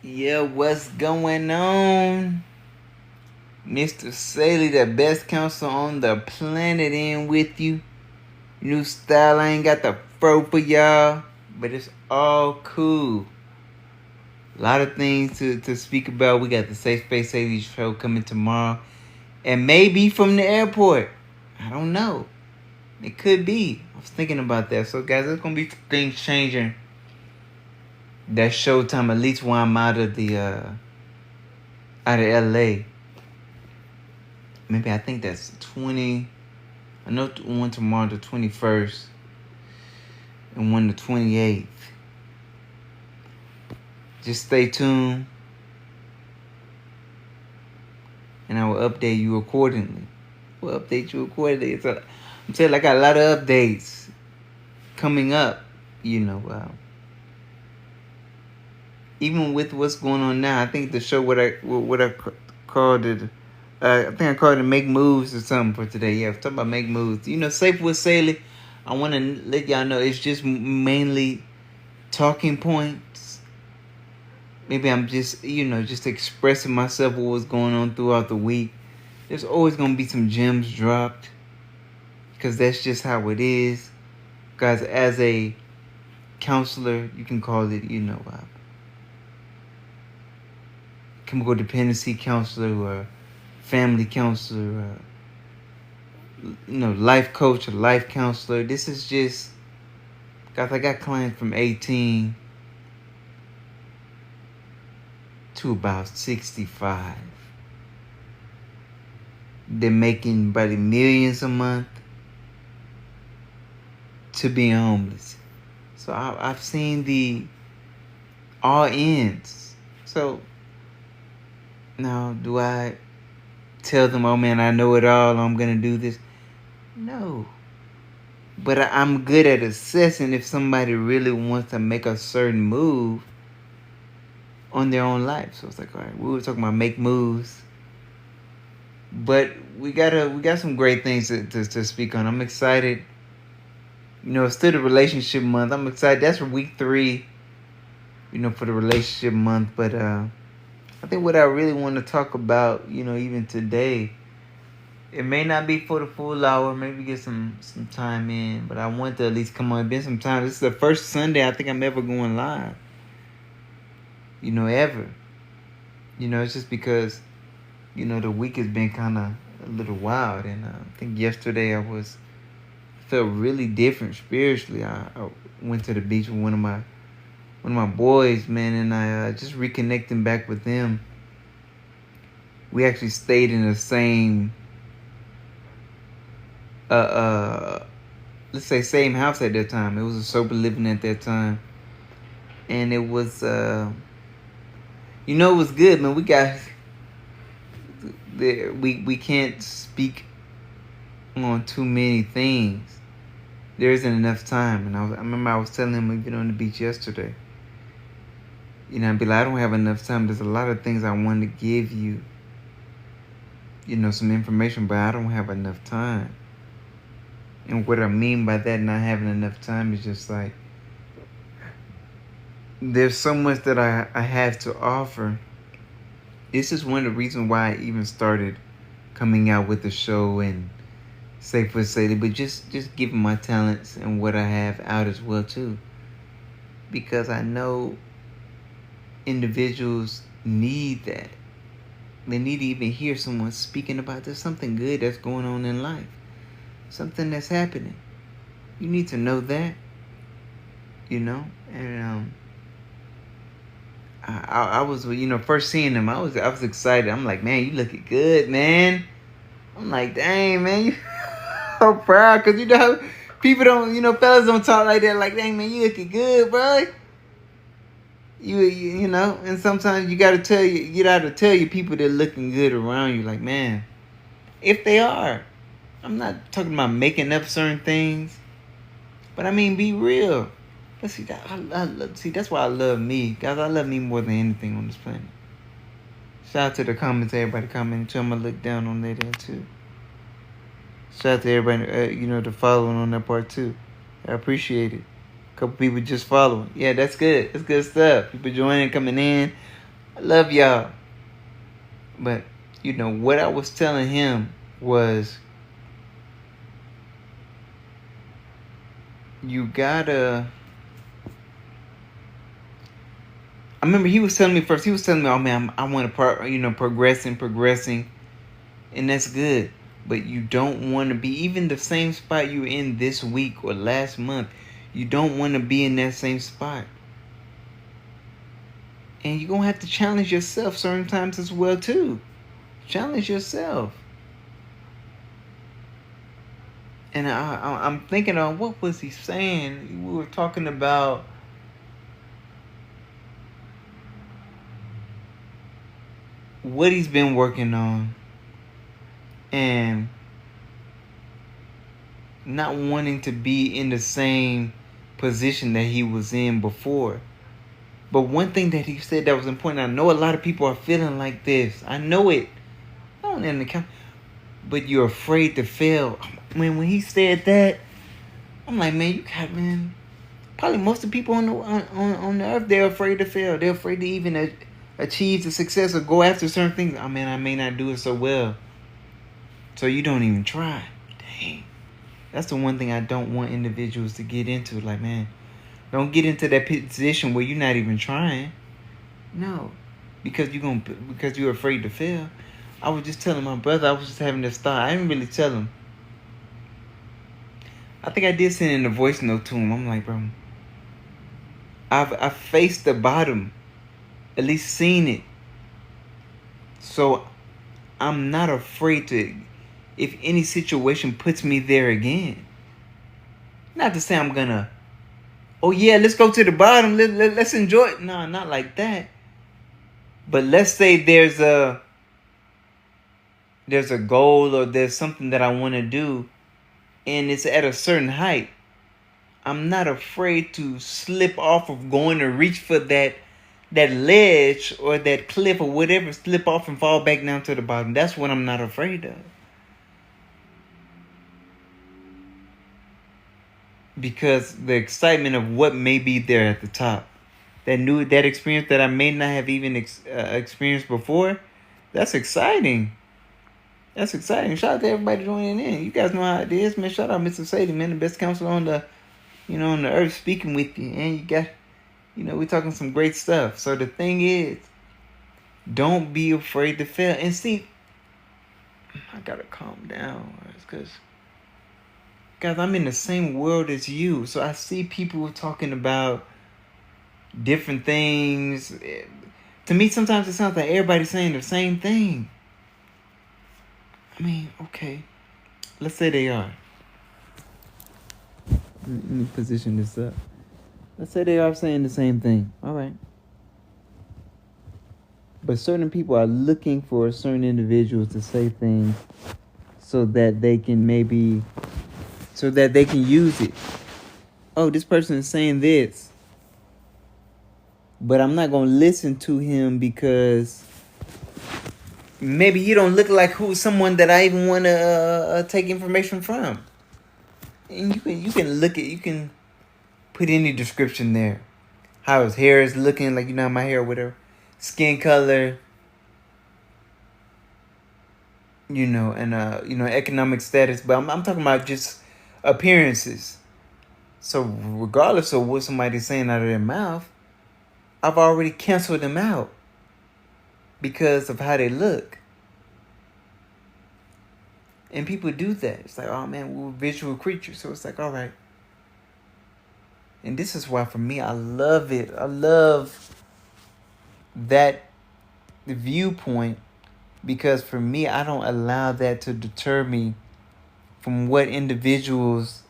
Yeah, what's going on? Mr. Saylee, the best counselor on the planet, in with you. New style, I ain't got the fro for y'all, but it's all cool. A lot of things to speak about. We got the Safe Space Saylee show coming tomorrow. And maybe from the airport. I don't know. It could be. I was thinking about that. So, guys, there's going to be things changing. That showtime, at least while I'm out of LA. Maybe I think that's 20. I know one tomorrow, the 21st, and one the 28th. Just stay tuned, and I will update you accordingly. I'm saying I got a lot of updates coming up. Even with what's going on now, I think the show what I called it. I think I called it "Make Moves" or something for today. Yeah, I'm talking about make moves. Safe with Saylee. I want to let y'all know it's just mainly talking points. Maybe I'm just just expressing myself what was going on throughout the week. There's always gonna be some gems dropped because that's just how it is. Guys, as a counselor, you can call it chemical dependency counselor or family counselor, life coach or life counselor. This is just, guys, I got clients from 18 to about 65. They're making about millions a month to being homeless. So I've seen the all ends. So now, do I tell them, oh man, I know it all, I'm going to do this? No. But I'm good at assessing if somebody really wants to make a certain move on their own life. So it's like, all right, we were talking about make moves. But we got some great things to speak on. I'm excited. It's still the relationship month. I'm excited. That's for week 3, for the relationship month. But I think what I really want to talk about, even today, it may not be for the full hour, maybe get some time in, but I want to at least come on. It's been some time. This is the first Sunday I think I'm ever going live. Ever. It's just because, the week has been kind of a little wild. And I think yesterday I felt really different spiritually. I went to the beach with one of my boys, man, and I just reconnecting back with them. We actually stayed in the same, let's say same house at that time. It was a sober living at that time, and it was, it was good, man. We can't speak on too many things. There isn't enough time, and I remember I was telling him we've been on the beach yesterday. I'd be like, I don't have enough time. There's a lot of things I want to give you, some information, but I don't have enough time. And what I mean by that, not having enough time, is just like, there's so much that I have to offer. This is one of the reasons why I even started coming out with the show and Safe with Saylee, but just giving my talents and what I have out as well too. Because I know individuals need that. They need to even hear someone speaking about there's something good that's going on in life. Something that's happening. You need to know that. And I was, first seeing them, I was excited. I'm like, man, you looking good, man. I'm like, dang, man, you so proud, because how people don't, fellas don't talk like that. Like, dang, man, you looking good, bro. And sometimes you gotta tell your people they're looking good around you. Like, man, if they are, I'm not talking about making up certain things, but I mean, be real. Let's see that. See, that's why I love me, guys. I love me more than anything on this planet. Shout out to the comments, everybody commenting. Tell them I look down on that too. Shout out to everybody, the following on that part too. I appreciate it. A couple people just following. Yeah, that's good. That's good stuff. People joining, coming in. I love y'all. But, what I was telling him was, you gotta... I remember he was telling me first, oh man, I want to, progressing. And that's good. But you don't want to be, even the same spot you in this week or last month, you don't want to be in that same spot. And you're going to have to challenge yourself certain times as well, too. Challenge yourself. And I'm thinking on, what was he saying? We were talking about what he's been working on. And not wanting to be in the same position that he was in before. But one thing that he said that was important, I know a lot of people are feeling like this. I know it. I don't in the count. But you're afraid to fail. Man, when he said that, I'm like, man, probably most of the people on the earth, they're afraid to fail. They're afraid to even achieve the success or go after certain things. I may not do it so well. So you don't even try. Dang. That's the one thing I don't want individuals to get into. Like, man, don't get into that position where you're not even trying. No. Because you're afraid to fail. I was just telling my brother, I was just having this thought. I didn't really tell him. I think I did send in a voice note to him. I'm like, bro, I've faced the bottom. At least seen it. So I'm not afraid to, if any situation puts me there again. Not to say I'm gonna, oh yeah, let's go to the bottom. Let's enjoy it. No, not like that. But let's say there's a goal or there's something that I want to do and it's at a certain height. I'm not afraid to slip off of going to reach for that ledge or that cliff or whatever, slip off and fall back down to the bottom. That's what I'm not afraid of. Because the excitement of what may be there at the top, that experience that I may not have even experienced before, that's exciting. That's exciting. Shout out to everybody joining in. You guys know how it is, man. Shout out Mr. Saylee, man, the best counselor on the earth, speaking with you. And you got, we're talking some great stuff. So the thing is, don't be afraid to fail. And see, I gotta calm down, because guys, I'm in the same world as you. So I see people talking about different things. To me, sometimes it sounds like everybody's saying the same thing. I mean, okay. Let's say they are. Let me position this up. Let's say they are saying the same thing. All right. But certain people are looking for certain individuals to say things so that they can use it. Oh, this person is saying this. But I'm not going to listen to him because maybe you don't look like someone that I even want to take information from. And you can put any description there. How his hair is looking, like, my hair or whatever. Skin color. And economic status. But I'm talking about just appearances. So regardless of what somebody's saying out of their mouth, I've already canceled them out because of how they look. And people do that. It's like, oh man, we're visual creatures. So it's like, all right. And this is why, for me, I love it. I love that viewpoint, because for me, I don't allow that to deter me from what individuals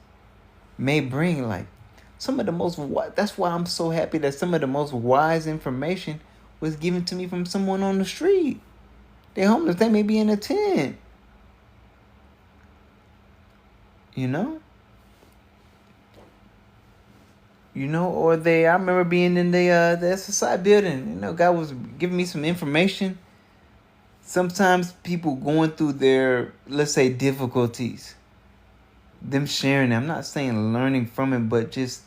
may bring. Like, that's why I'm so happy that some of the most wise information was given to me from someone on the street. They're homeless. They may be in a tent. Or I remember being in the SSI building. God was giving me some information. Sometimes people going through their, let's say, difficulties, them sharing it. I'm not saying learning from it, but just,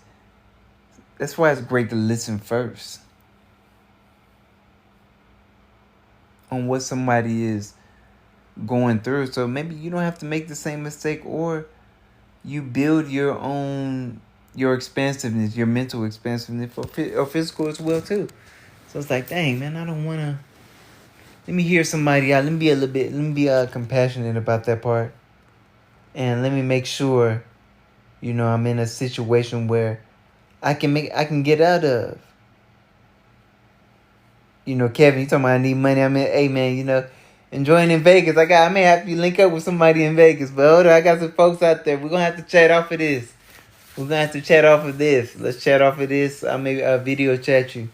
that's why it's great to listen first. on what somebody is going through. So maybe you don't have to make the same mistake, or you build your expansiveness, your mental expansiveness or physical as well too. So it's like, dang man, I don't want to. Let me hear somebody out. Let me be compassionate about that part, and let me make sure, I'm in a situation where I can get out of. Kevin, you talking about I need money. I mean, hey man, enjoying in Vegas. I may have to link up with somebody in Vegas, but hold on, I got some folks out there. We're gonna have to chat off of this. Let's chat off of this. I may video chat you.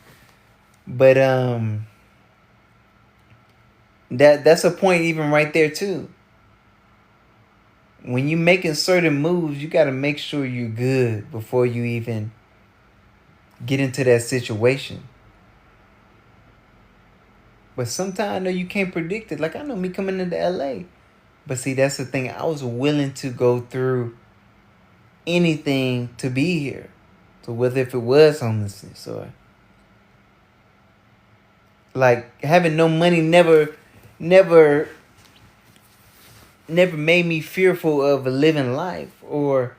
But that's a point even right there too. When you making certain moves, you gotta make sure you're good before you even get into that situation. But sometimes I know you can't predict it. Like I know me coming into LA. But see, that's the thing. I was willing to go through anything to be here. So whether if it was homelessness or like having no money never made me fearful of a living life or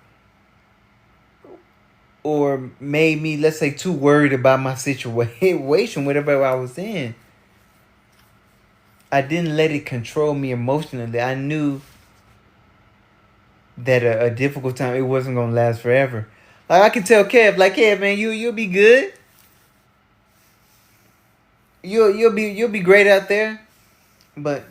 made me, let's say, too worried about my situation, whatever I was in. I didn't let it control me emotionally. I knew that a difficult time, it wasn't gonna last forever. Like I can tell Kev, like, Kev, man, you'll be good. You'll be great out there. But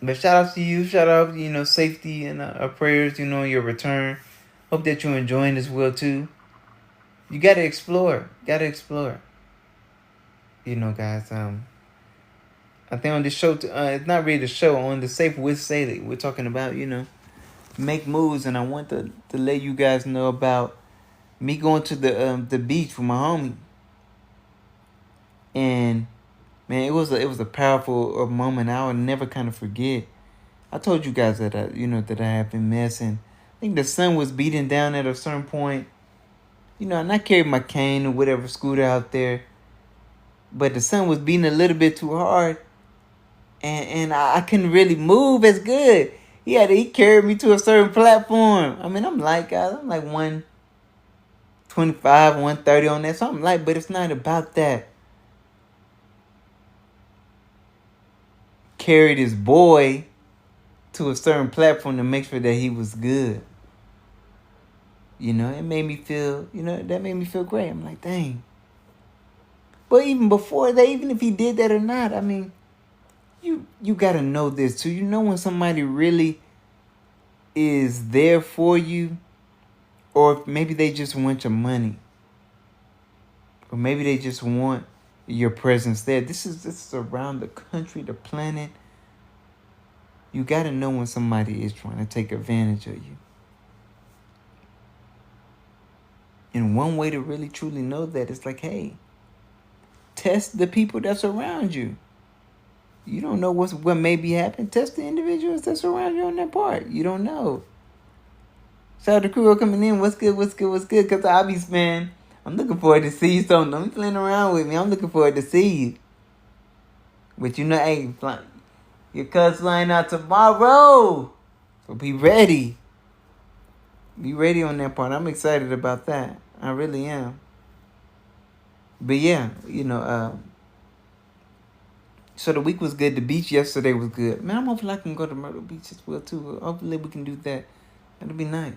but shout out to you. Shout out, safety and prayers, your return. Hope that you're enjoying this well too. You gotta explore. Guys. I think on this show, it's not really the show. On the Safe with Saylee, we're talking about, make moves, and I want to let you guys know about me going to the beach with my homie. And man, it was a powerful moment. I will never kind of forget. I told you guys that I have been messing. I think the sun was beating down at a certain point. And I carried my cane or whatever scooter out there, but the sun was beating a little bit too hard, and I couldn't really move as good. He carried me to a certain platform. I mean, I'm like 125, 130 on that. So I'm like, but it's not about that. Carried his boy to a certain platform to make sure that he was good. It made me feel, that made me feel great. I'm like, dang. But even before that, even if he did that or not, I mean, you got to know this too. When somebody really is there for you, or maybe they just want your money, or maybe they just want your presence there. This is around the country, the planet. You got to know when somebody is trying to take advantage of you. And one way to really truly know that is like, hey, test the people that's around you. You don't know what may be happening. Test the individuals that's around you on that part. You don't know. Shout out to crew coming in. What's good? Because obvious, man, I'm looking forward to see you. So don't be playing around with me. I'm looking forward to see you. But hey, your cuz flying out tomorrow. So be ready. Be ready on that part. I'm excited about that. I really am. But yeah, so the week was good. The beach yesterday was good. Man, I'm hoping I can go to Myrtle Beach as well too. Hopefully we can do that. That'll be nice.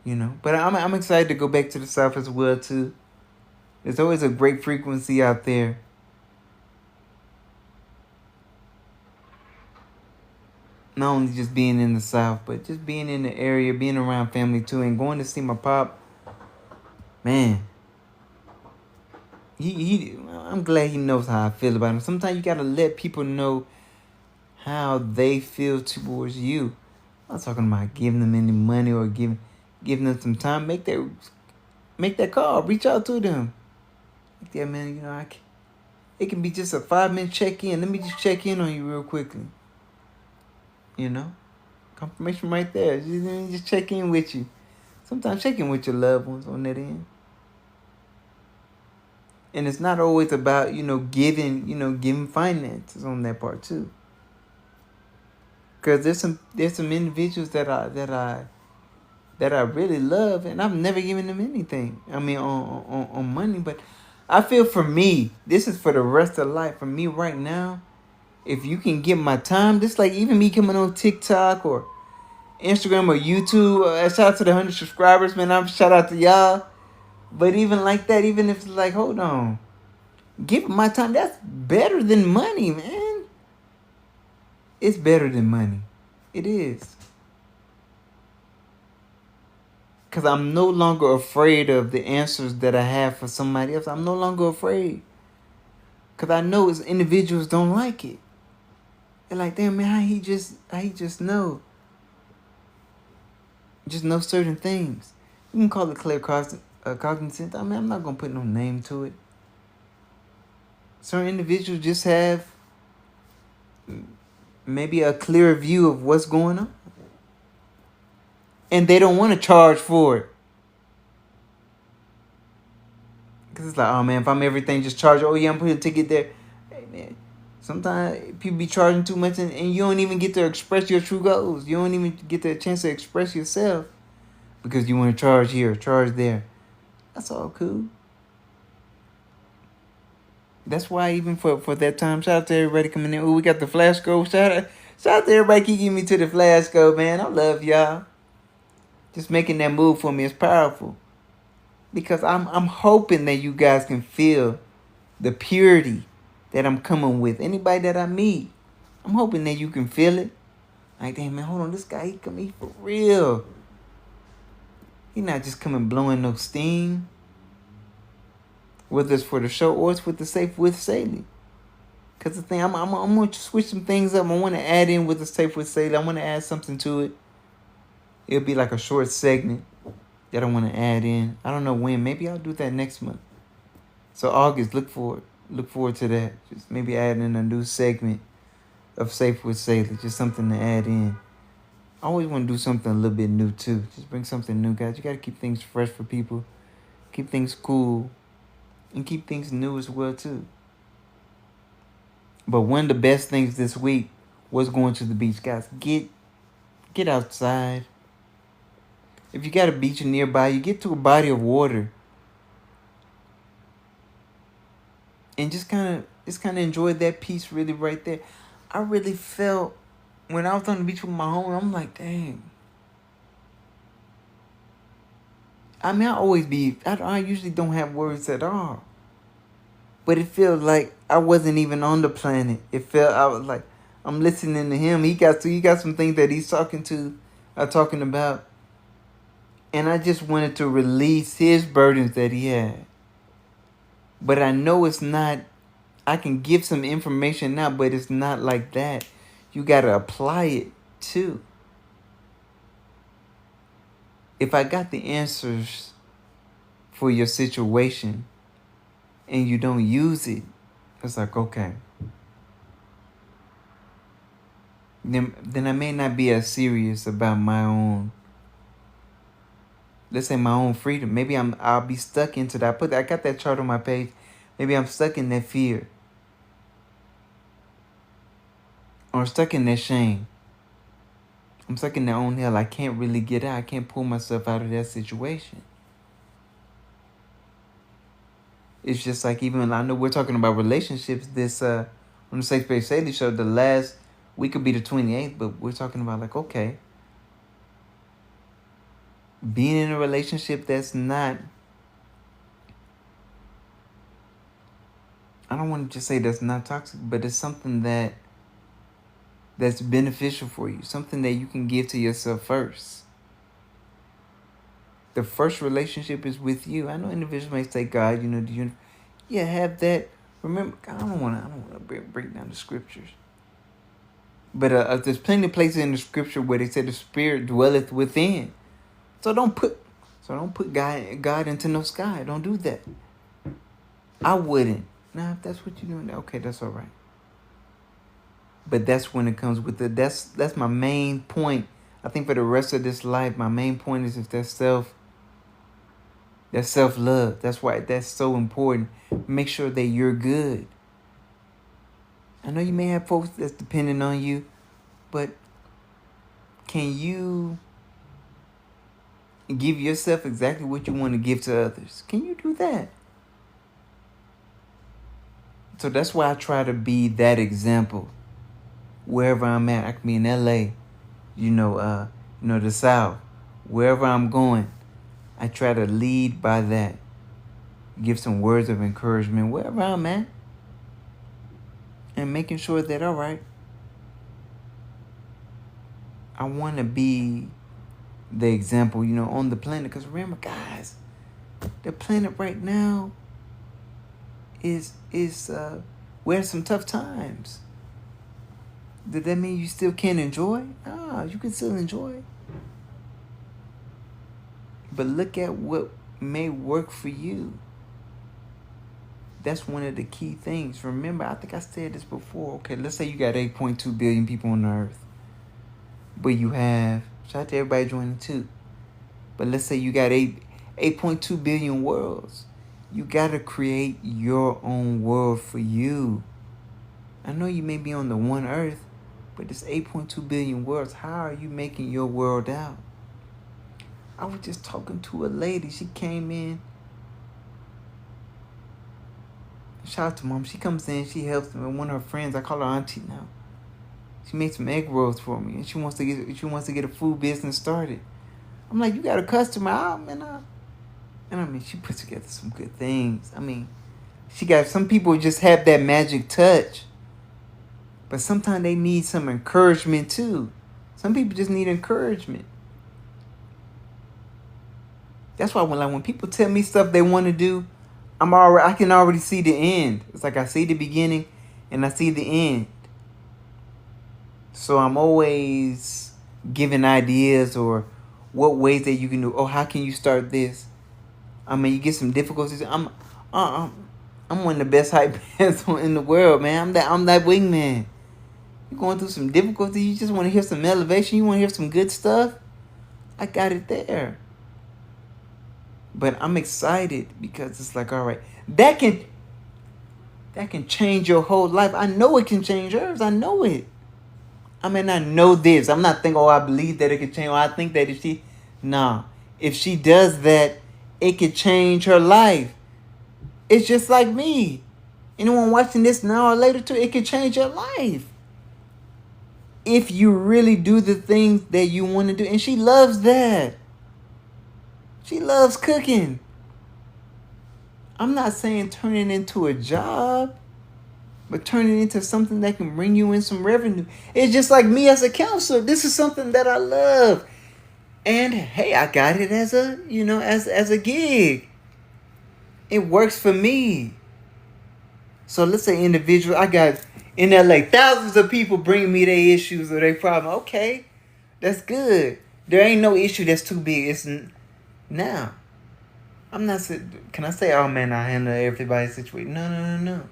But I'm excited to go back to the South as well too. There's always a great frequency out there. Not only just being in the South, but just being in the area, being around family too, and going to see my pop. Man, I'm glad he knows how I feel about him. Sometimes you gotta let people know how they feel towards you. I'm not talking about giving them any money or giving them some time. Make that call. Reach out to them. Like, yeah, man, it can be just a 5-minute check-in. Let me just check in on you real quickly. Confirmation right there. Just check in with you. Sometimes check in with your loved ones on that end. And it's not always about, giving finances on that part too. Because there's some individuals that I really love, and I've never given them anything. I mean, on money, but I feel for me, this is for the rest of life. For me right now, if you can get my time, just like even me coming on TikTok or Instagram or YouTube, shout out to the 100 subscribers, man. I'm shout out to y'all. But even like that, even if it's like, hold on, give my time. That's better than money, man. It's better than money. It is. Because I'm no longer afraid of the answers that I have for somebody else. I'm no longer afraid. Because I know as individuals don't like it. They're like, damn, man, how he just know. Just know certain things. You can call it clear cognizance. I mean, I'm not going to put no name to it. Certain individuals just have maybe a clearer view of what's going on. And they don't want to charge for it. Because it's like, oh man, if I'm everything, just charge. Oh yeah, I'm putting a ticket there. Hey man, sometimes people be charging too much and you don't even get to express your true goals. You don't even get the chance to express yourself. Because you want to charge here, charge there. That's all cool. That's why even for that time, shout out to everybody coming in. Oh, we got the flash scope. Shout out to everybody keeping me to the flash scope, man. I love y'all. Just making that move for me is powerful. Because I'm hoping that you guys can feel the purity that I'm coming with. Anybody that I meet, I'm hoping that you can feel it. Like, damn, man, hold on. This guy, he coming for real. He not just coming blowing no steam. Whether it's for the show or it's with the Safe with Saylee. Because the thing, I'm going to switch some things up. I want to add in with the Safe with Saylee. I want to add something to it. It'll be like a short segment that I want to add in. I don't know when. Maybe I'll do that next month. So August, look forward to that. Just maybe add in a new segment of Safe with Saylee. Just something to add in. I always want to do something a little bit new too. Just bring something new, guys. You got to keep things fresh for people. Keep things cool. And keep things new as well too. But one of the best things this week was going to the beach, guys. Get outside. If you got a beach nearby, you get to a body of water. And just kind of enjoy that peace really right there. I really felt when I was on the beach with my homie, I'm like, dang. I mean, I usually don't have words at all. But it feels like I wasn't even on the planet. It felt, I was like, I'm listening to him. He got some things that he's talking about. And I just wanted to release his burdens that he had. But I know it's not, I can give some information now, but it's not like that. You got to apply it too. If I got the answers for your situation and you don't use it, it's like, okay. Then I may not be as serious about my own, let's say my own freedom. Maybe I'll be stuck into that. I got that chart on my page. Maybe I'm stuck in that fear. Or stuck in that shame. I'm stuck in that own hell. I can't really get out. I can't pull myself out of that situation. It's just like, even I know we're talking about relationships this on the Safe Space Saylee show. The last week could be the 28th, but we're talking about like, okay, being in a relationship that's not, I don't want to just say that's not toxic, but it's something that's beneficial for you. Something that you can give to yourself first. The first relationship is with you. I know individuals may say, God, have that. Remember, I don't want to break down the scriptures. But there's plenty of places in the scripture where they say the Spirit dwelleth within. So don't put God into no sky. Don't do that. I wouldn't. Now, if that's what you're doing, okay, that's all right. But that's when it comes with that's my main point. I think for the rest of this life, my main point is if that That's self-love. That's why that's so important. Make sure that you're good. I know you may have folks that's depending on you, but can you give yourself exactly what you want to give to others? Can you do that? So that's why I try to be that example wherever I'm at. I can be in LA, the South, wherever I'm going. I try to lead by that. Give some words of encouragement wherever I'm at. And making sure that, all right, I want to be the example, on the planet. Because remember, guys, the planet right now is we have some tough times. Does that mean you still can't enjoy? Ah, you can still enjoy. But look at what may work for you. That's one of the key things. Remember, I think I said this before. Okay, let's say you got 8.2 billion people on the earth. But you have, shout out to everybody joining too. But let's say you got 8.2 billion worlds. You got to create your own world for you. I know you may be on the one earth, but it's 8.2 billion worlds. How are you making your world out? I was just talking to a lady. She came in. Shout out to mom. She comes in. She helps me. One of her friends. I call her auntie now. She made some egg rolls for me, and she wants to get a food business started. I'm like, you got a customer out, man. And I mean, she puts together some good things. I mean, she got some people just have that magic touch, but sometimes they need some encouragement too. Some people just need encouragement. That's why when people tell me stuff they want to do, I can already see the end. It's like I see the beginning and I see the end. So I'm always giving ideas or what ways that you can do. Oh, how can you start this? I mean, you get some difficulties. I'm one of the best hype bands in the world, man. I'm that wingman. You're going through some difficulty. You just want to hear some elevation. You want to hear some good stuff. I got it there. But I'm excited because it's like, all right, that can change your whole life. I know it can change yours. I know it. I mean, I know this. I'm not thinking, I believe that it can change. Or I think that if she does that, it could change her life. It's just like me. Anyone watching this now or later too, it could change your life. If you really do the things that you want to do. And she loves that. She loves cooking. I'm not saying turn it into a job, but turn it into something that can bring you in some revenue. It's just like me as a counselor. This is something that I love. And hey, I got it as a gig. It works for me. So let's say individual, I got in LA thousands of people bringing me their issues or their problem. Okay, that's good. There ain't no issue that's too big. Now, I'm not saying, can I say, oh man, I handle everybody's situation? No.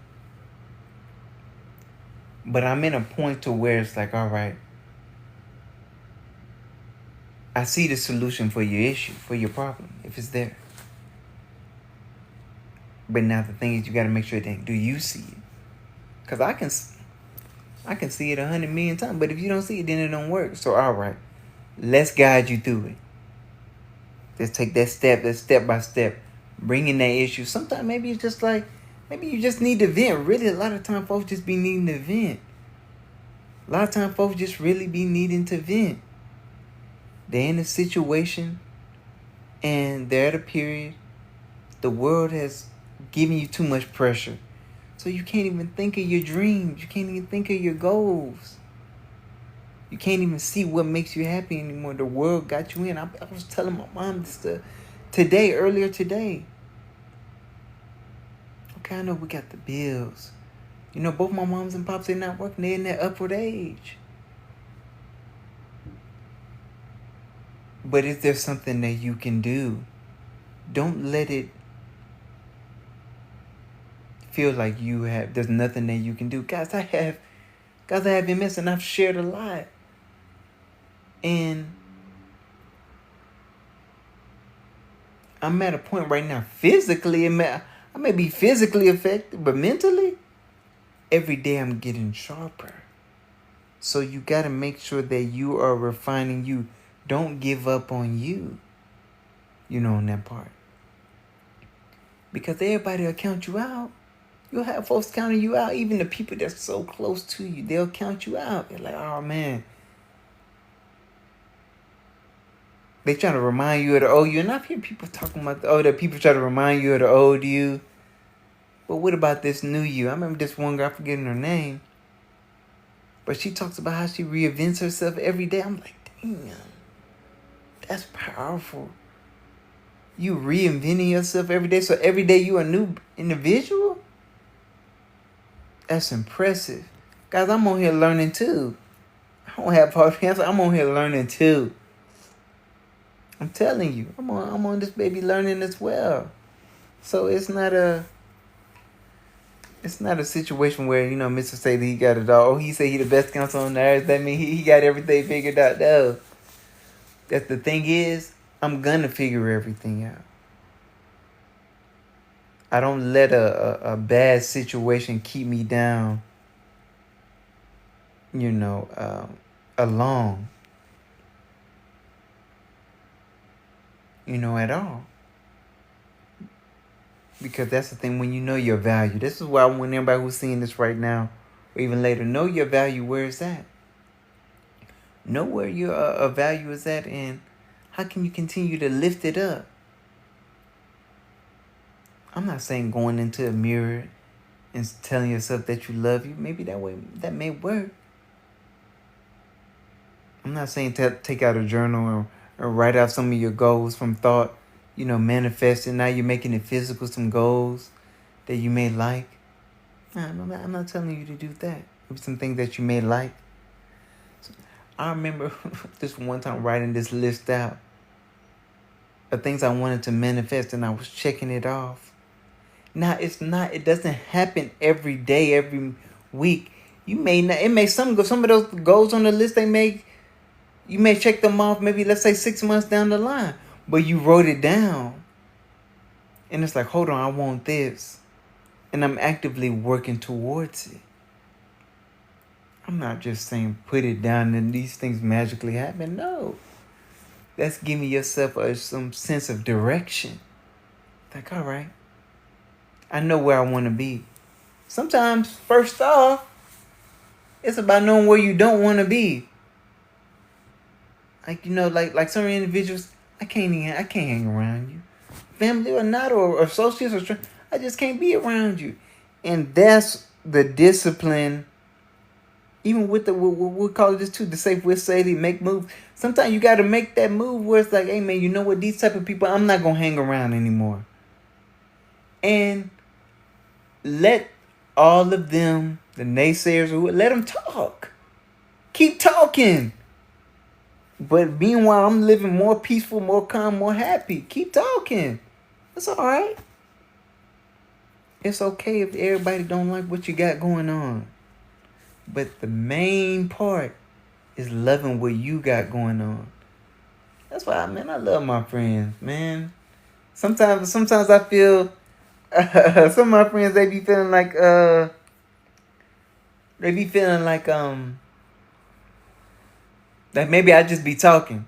But I'm in a point to where it's like, all right, I see the solution for your issue, for your problem, if it's there. But now the thing is, you got to make sure that, do you see it? Because I can see it 100 million times, but if you don't see it, then it don't work. So, all right, let's guide you through it. Let's take that step by step, bringing that issue. Sometimes maybe it's just like, maybe you just need to vent. Really, a lot of time folks just be needing to vent. A lot of time folks just really be needing to vent. They're in a situation and they're at a period. The world has given you too much pressure. So you can't even think of your dreams. You can't even think of your goals. You can't even see what makes you happy anymore. The world got you in. I was telling my mom this earlier today. Okay, I know we got the bills. Both my moms and pops, they're not working. They're in that upward age. But is there something that you can do? Don't let it feel like there's nothing that you can do. Guys, I have MS and I've shared a lot. And I'm at a point right now, physically, I may be physically affected, but mentally, every day I'm getting sharper. So you got to make sure that you are refining you. Don't give up on you, on that part. Because everybody will count you out. You'll have folks counting you out. Even the people that's so close to you, they'll count you out. They're like, oh, man. They trying to remind you of the old you. And I've heard people talking about that people try to remind you of the old you. But what about this new you? I remember this one girl, I'm forgetting her name. But she talks about how she reinvents herself every day. I'm like, damn. That's powerful. You reinventing yourself every day. So every day you a new individual? That's impressive. Guys, I'm on here learning too. I don't have part answer. I'm on here learning too. I'm telling you. I'm on this baby learning as well. So it's not a situation where, Mr. Saylee, he got it all. Oh, he said he the best counselor on the earth. That means he got everything figured out. No. That's the thing is, I'm gonna figure everything out. I don't let a bad situation keep me down, alone. At all. Because that's the thing, when you know your value. This is why I want everybody who's seeing this right now, or even later, know your value, where it's at. Know where your value is at, and how can you continue to lift it up? I'm not saying going into a mirror and telling yourself that you love you. Maybe that may work. I'm not saying take out a journal or write out some of your goals from thought, manifesting. Now you're making it physical, some goals that you may like. I'm not telling you to do that. Maybe some things that you may like. So I remember this one time writing this list out of things I wanted to manifest, and I was checking it off. Now it doesn't happen every day, every week. Some of those goals on the list you may check them off maybe, let's say, 6 months down the line. But you wrote it down. And it's like, hold on, I want this. And I'm actively working towards it. I'm not just saying put it down and these things magically happen. No. That's giving yourself some sense of direction. Like, all right, I know where I want to be. Sometimes, first off, it's about knowing where you don't want to be. Like, like some individuals, I can't hang around you. Family or not, or associates, I just can't be around you. And that's the discipline. Even with we'll call this too, the safe with Saylee, make moves. Sometimes you got to make that move where it's like, hey man, you know what? These type of people, I'm not going to hang around anymore. And let all of them, the naysayers, let them talk. Keep talking. But meanwhile, I'm living more peaceful, more calm, more happy. Keep talking. It's all right. It's okay if everybody don't like what you got going on. But the main part is loving what you got going on. That's why, man, I love my friends, man. Sometimes I feel some of my friends, they be feeling like that maybe I just be talking.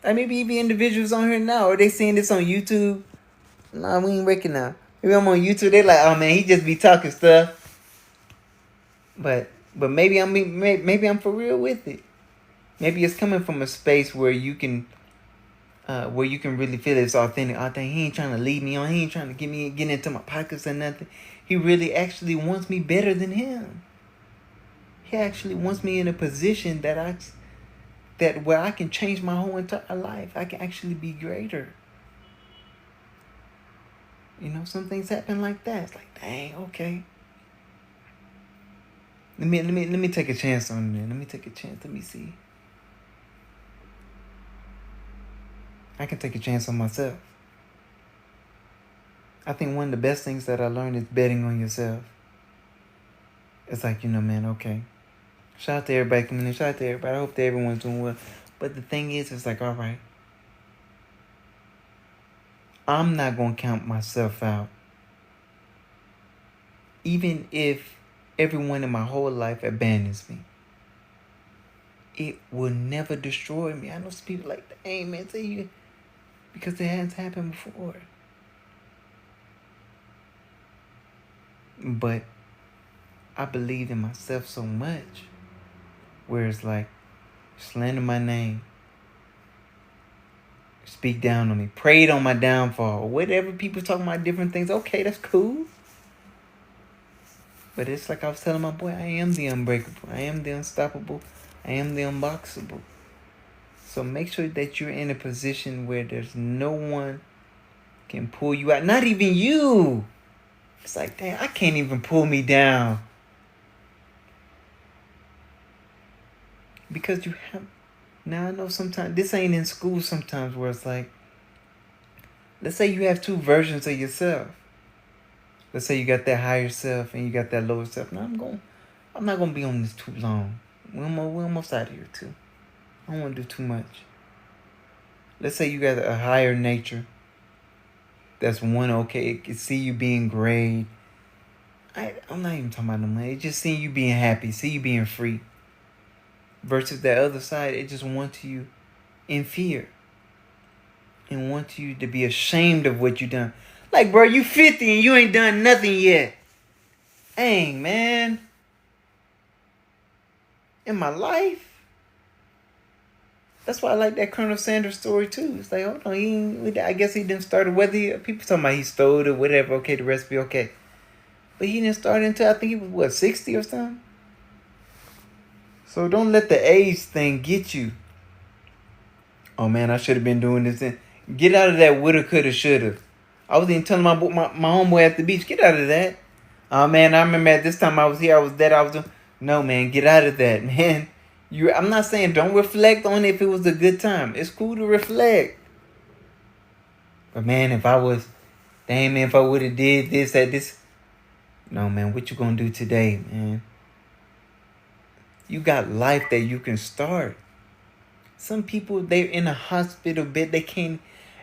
Like maybe even individuals on here now, or they seeing this on YouTube. Nah, we ain't recognize. Maybe I'm on YouTube. They like, oh man, he just be talking stuff. But maybe I'm for real with it. Maybe it's coming from a space where you can really feel it's authentic. He ain't trying to lead me on. He ain't trying to get into my pockets or nothing. He really actually wants me better than him. He actually wants me in a position that where I can change my whole entire life. I can actually be greater. Some things happen like that. It's like, dang, okay. Let me take a chance on it. Let me take a chance. Let me see. I can take a chance on myself. I think one of the best things that I learned is betting on yourself. It's like, man, okay. Shout out to everybody coming in. Shout out to everybody. I hope that everyone's doing well. But the thing is, it's like, all right. I'm not going to count myself out. Even if everyone in my whole life abandons me, it will never destroy me. I know some people like, dang, man, say you, because it hasn't happened before. But I believed in myself so much, where it's like, slander my name, speak down on me, prayed on my downfall, whatever people talking about different things. Okay, that's cool. But it's like I was telling my boy, I am the unbreakable. I am the unstoppable. I am the unboxable. So make sure that you're in a position where there's no one can pull you out. Not even you. It's like, damn, I can't even pull me down. Because you have... Now I know sometimes, this ain't in school sometimes, where it's like, let's say you have two versions of yourself. Let's say you got that higher self and you got that lower self. Now I'm not gonna be on this too long. We're almost out of here too. I don't want to do too much. Let's say you got a higher nature. That's one, okay. It can see you being great. I'm not even talking about the money. It just seeing you being happy, see you being free. Versus that other side, it just wants you in fear. And wants you to be ashamed of what you done. Like, bro, you 50 and you ain't done nothing yet. Dang, man. In my life. That's why I like that Colonel Sanders story too. It's like, hold on, I guess he didn't start it. Whether people talking about he stole it or whatever, okay, the recipe, okay. But he didn't start until I think he was 60 or something? So don't let the age thing get you. Oh man, I should have been doing this. Get out of that woulda, coulda, shoulda. I was even telling my homeboy at the beach, get out of that. Oh man, I remember at this time I was here, I was doing. No man, get out of that, man. I'm not saying don't reflect on it if it was a good time. It's cool to reflect. But man, if I would have did this at this. No man, what you gonna do today, man? You got life that you can start. Some people, they're in a hospital bed, they can't.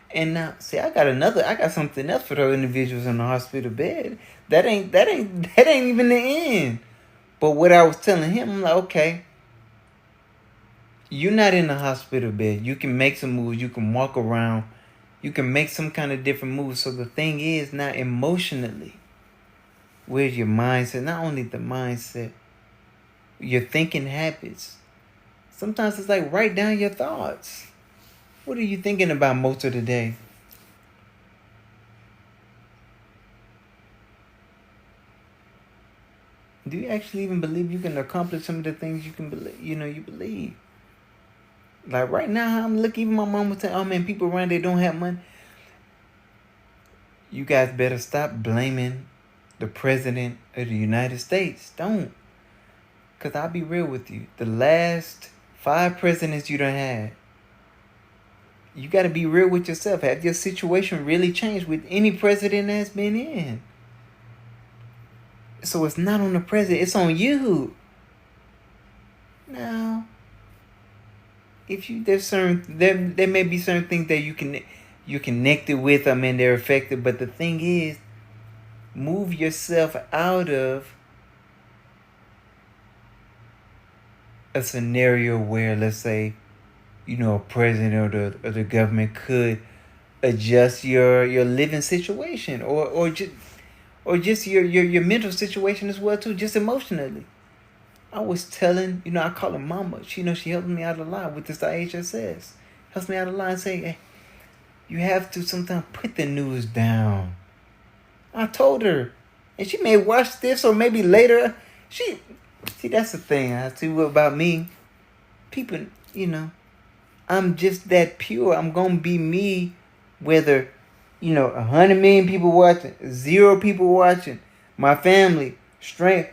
And now, see, I got something else for those individuals in the hospital bed. That ain't even the end. But what I was telling him, I'm like, okay, you're not in the hospital bed. You can make some moves. You can walk around. You can make some kind of different moves. So the thing is, now emotionally, where's your mindset? Not only the mindset, your thinking habits. Sometimes it's like, write down your thoughts. What are you thinking about most of the day? Do you actually even believe you can accomplish some of the things you can believe? You believe. Like right now, I'm looking. Even my mom was saying, "Oh man, people around they don't have money." You guys better stop blaming the president of the United States. Don't, cause I'll be real with you. The last 5 presidents you done had. You got to be real with yourself. Have your situation really changed with any president that's been in? So it's not on the president. It's on you. Now, if there may be certain things that you're connected with. I mean, they're affected. But the thing is, move yourself out of a scenario where, let's say, a president or the government could adjust your living situation or just your mental situation as well too, just emotionally. I was telling, I call her mama. She helps me out a lot with this IHSS. Helps me out a lot and say, hey, you have to sometimes put the news down. I told her. And she may watch this or maybe later. See, that's the thing. I see what about me. People, I'm just that pure. I'm going to be me, whether, 100 million people watching, 0 people watching, my family, strength.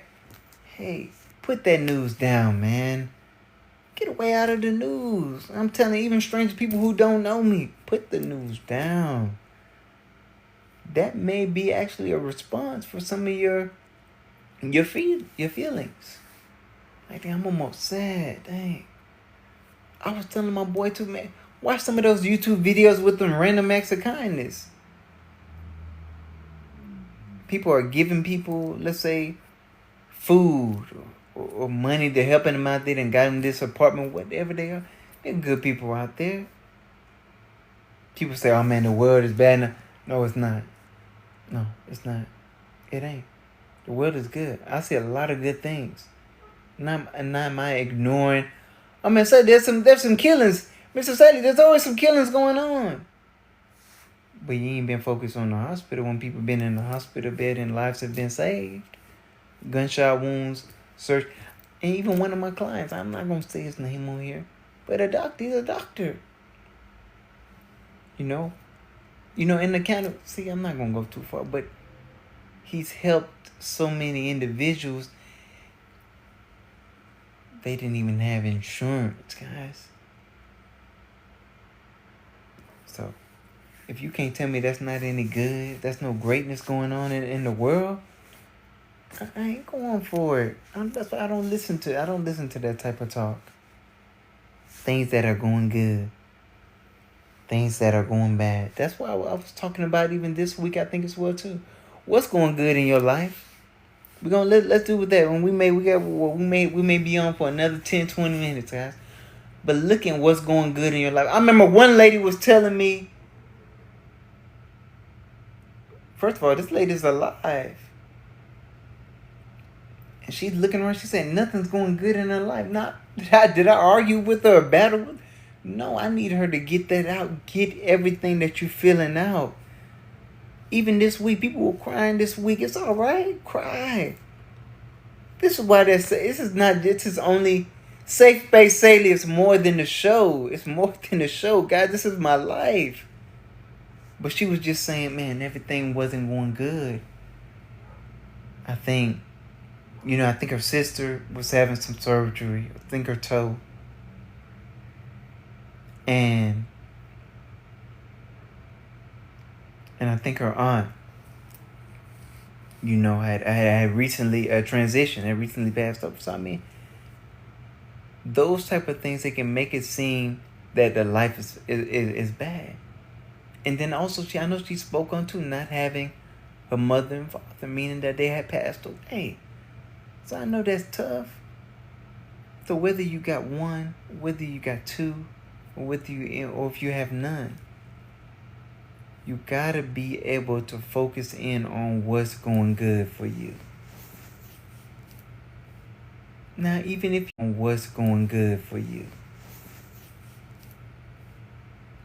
Hey, put that news down, man. Get away out of the news. I'm telling even strange people who don't know me, put the news down. That may be actually a response for some of your feelings. Like, dang, I'm almost sad. Dang. I was telling my boy too, man, watch some of those YouTube videos with them random acts of kindness. people are giving people, let's say, food or money to helping them out there and got them this apartment, whatever they are. They're good people out there. People say, oh man, the world is bad now. No, it's not. No, it's not. It ain't. The world is good. I see a lot of good things. Not am I ignoring. I mean, say there's some killings. Mr. Saylee, there's always some killings going on. But you ain't been focused on the hospital when people been in the hospital bed and lives have been saved. Gunshot wounds, search. And even one of my clients, I'm not going to say his name on here, but he's a doctor. You know, in the kind of, see, I'm not going to go too far, but he's helped so many individuals. They didn't even have insurance, guys. So, if you can't tell me that's not any good, that's no greatness going on in the world, I ain't going for it. That's why I don't listen to that type of talk. Things that are going good. Things that are going bad. That's why I was talking about even this week, I think as well too. What's going good in your life? We're gonna let's do with that. When we may be on for another 10, 20 minutes, guys. But look at what's going good in your life. I remember one lady was telling me, first of all, this lady's alive. And she's looking around, she said nothing's going good in her life. Did I argue with her or battle with her? No, I need her to get that out. Get everything that you're feeling out. Even this week, people were crying this week. It's all right. Cry. This is why this is only Safe Space Saylee. It's more than the show. It's more than the show. God, this is my life. But she was just saying, man, everything wasn't going good. I think her sister was having some surgery. I think her toe. And I think her aunt, had recently transitioned, had recently passed up. So I mean, those type of things, they can make it seem that the life is bad. And then also, I know she spoke on too, not having her mother and father, meaning that they had passed away. So I know that's tough. So whether you got one, whether you got two, or if you have none, you gotta be able to focus in on what's going good for you. Now, even if what's going good for you.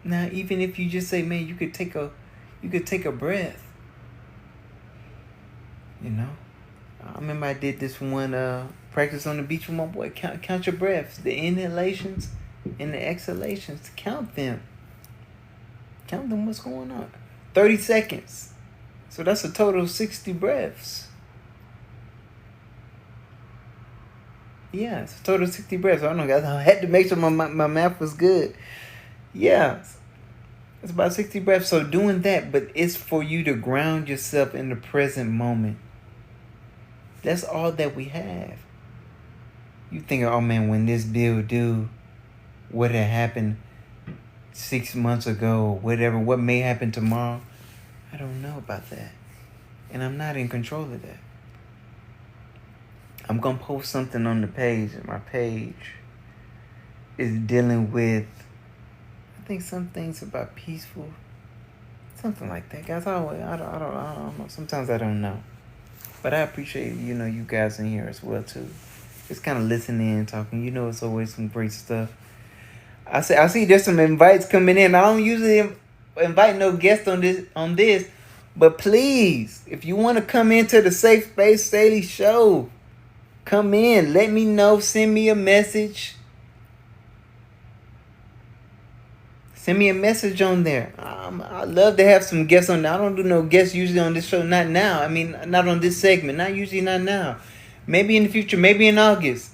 Now, even if you just say, man, you could take a breath. I remember I did this one practice on the beach with my boy. Count your breaths, the inhalations and the exhalations. Count them. Count them. What's going on? 30 seconds. So that's a total of 60 breaths. Yeah, it's a total of 60 breaths. I don't know, guys. I had to make sure my math was good. Yeah, it's about 60 breaths. So doing that, but it's for you to ground yourself in the present moment. That's all that we have. You think, oh man, when this bill due, what had happened 6 months ago or whatever, what may happen tomorrow, I don't know about that. And I'm not in control of that. I'm going to post something on the page. My page is dealing with, I think, some things about peaceful, something like that. Guys, I don't know. Sometimes I don't know. But I appreciate, you guys in here as well, too. Just kind of listening and talking. It's always some great stuff. I see there's some invites coming in. I don't usually invite no guests on this. But please, if you want to come into the Safe Space Saylee show, come in. Let me know. Send me a message. Send me a message on there. I love to have some guests on there. I don't do no guests usually on this show. Not now. I mean, not on this segment. Not now. Maybe in the future. Maybe in August.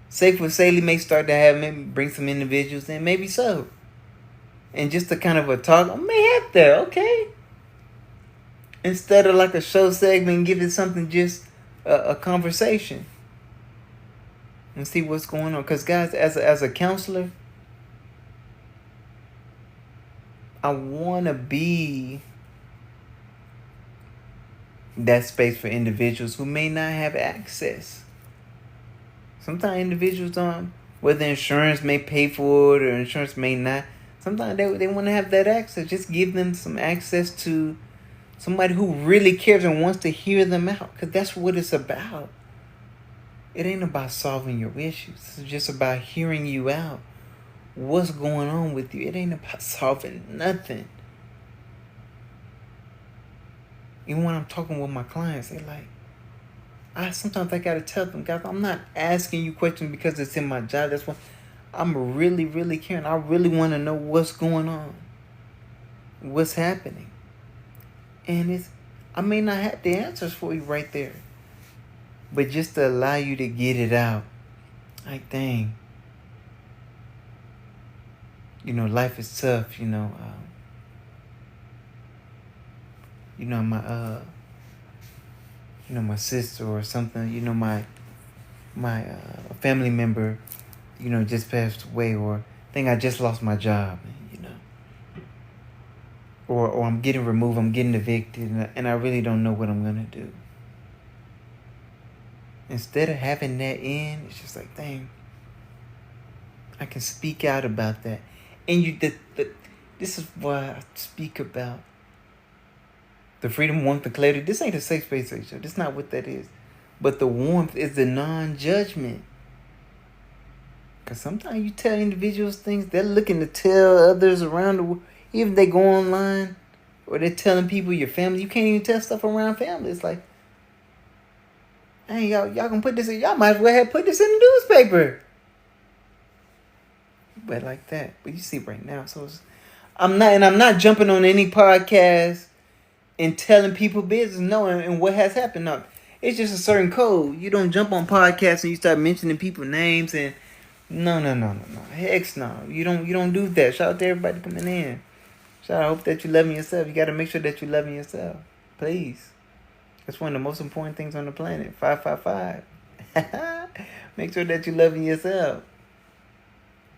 Safe with Saylee may start to have, maybe bring some individuals in. Maybe so. And just a kind of a talk. I may have that. Okay. Instead of like a show segment, give it something, just a conversation. And see what's going on. Because guys, as a counselor, I want to be that space for individuals who may not have access. Sometimes individuals don't, whether insurance may pay for it or insurance may not, sometimes they want to have that access. Just give them some access to somebody who really cares and wants to hear them out, because that's what it's about. It ain't about solving your issues. It's just about hearing you out. What's going on with you? It ain't about solving nothing. Even when I'm talking with my clients, they like, sometimes I gotta tell them, guys, I'm not asking you questions because it's in my job. That's why I'm really, really caring. I really want to know what's going on, what's happening. And I may not have the answers for you right there, but just to allow you to get it out. Like, dang. Life is tough, my sister or something, my family member, just passed away, or I think I just lost my job, or I'm getting removed, I'm getting evicted, and I really don't know what I'm gonna do. Instead of having that in, it's just like, dang, I can speak out about that. And this is why I speak about the freedom, warmth, and clarity. This ain't a safe space, show. This is not what that is. But the warmth is the non-judgment. Because sometimes you tell individuals things, they're looking to tell others around the world. Even if they go online, or they're telling people, your family, you can't even tell stuff around family. It's like, hey, y'all can put this in, y'all might as well have put this in the newspaper. But like that. But you see right now, so I'm not jumping on any podcast and telling people business, no, and what has happened. No, it's just a certain code. You don't jump on podcasts and you start mentioning people's names and no. Heck no. You don't do that. Shout out to everybody coming in. I hope that you're loving yourself. You got to make sure that you're loving yourself. Please. That's one of the most important things on the planet. 555. Make sure that you're loving yourself.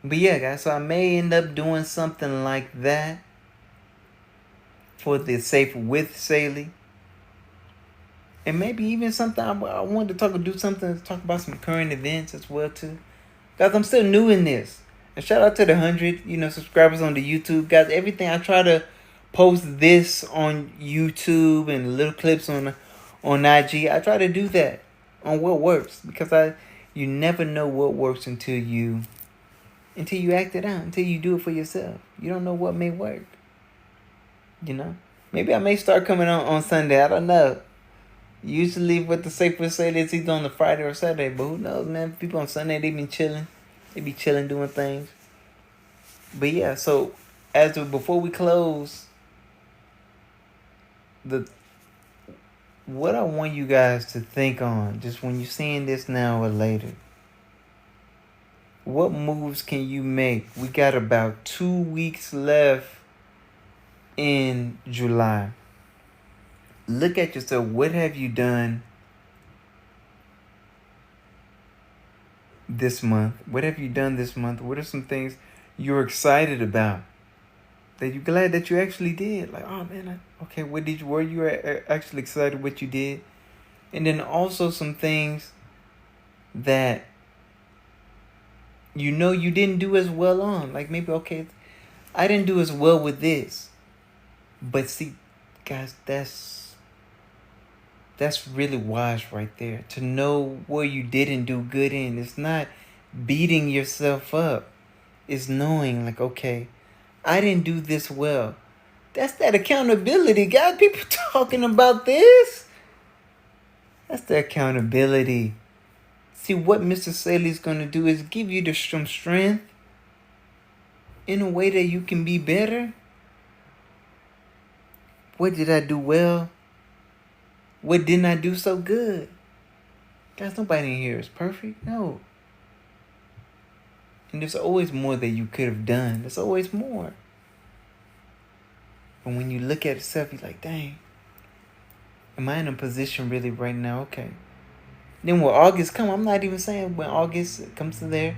But yeah, guys, so I may end up doing something like that for the Safe with Saylee. And maybe even something I wanted to talk about some current events as well too. Guys, I'm still new in this. And shout out to the 100, subscribers on the YouTube. Guys, everything, I try to post this on YouTube and little clips on IG. I try to do that on what works, because you never know what works until you act it out, until you do it for yourself. You don't know what may work. Maybe I may start coming on Sunday. I don't know. Usually with the Safe with Saylee, it's either on the Friday or Saturday. But who knows, man? People on Sunday, they been chilling. They be chilling, doing things. But yeah, so before we close, what I want you guys to think on, just when you're seeing this now or later, what moves can you make? We got about 2 weeks left in July. Look at yourself. What have you done this month? What have you done this month? What are some things you're excited about that you're glad that you actually did? Like, oh man, were you actually excited what you did? And then also some things that you didn't do as well on. Like maybe, I didn't do as well with this. But see, guys, that's really wise right there. To know where you didn't do good in. It's not beating yourself up. It's knowing, like, okay, I didn't do this well. That's that accountability, guys. People talking about this. That's the accountability. See, what Mr. Saylee's going to do is give you some strength in a way that you can be better. What did I do well? What didn't I do so good? Guys, nobody in here is perfect. No. And there's always more that you could have done. There's always more. But when you look at yourself, you're like, dang, am I in a position really right now? Okay. Then when August comes, I'm not even saying when August comes to there.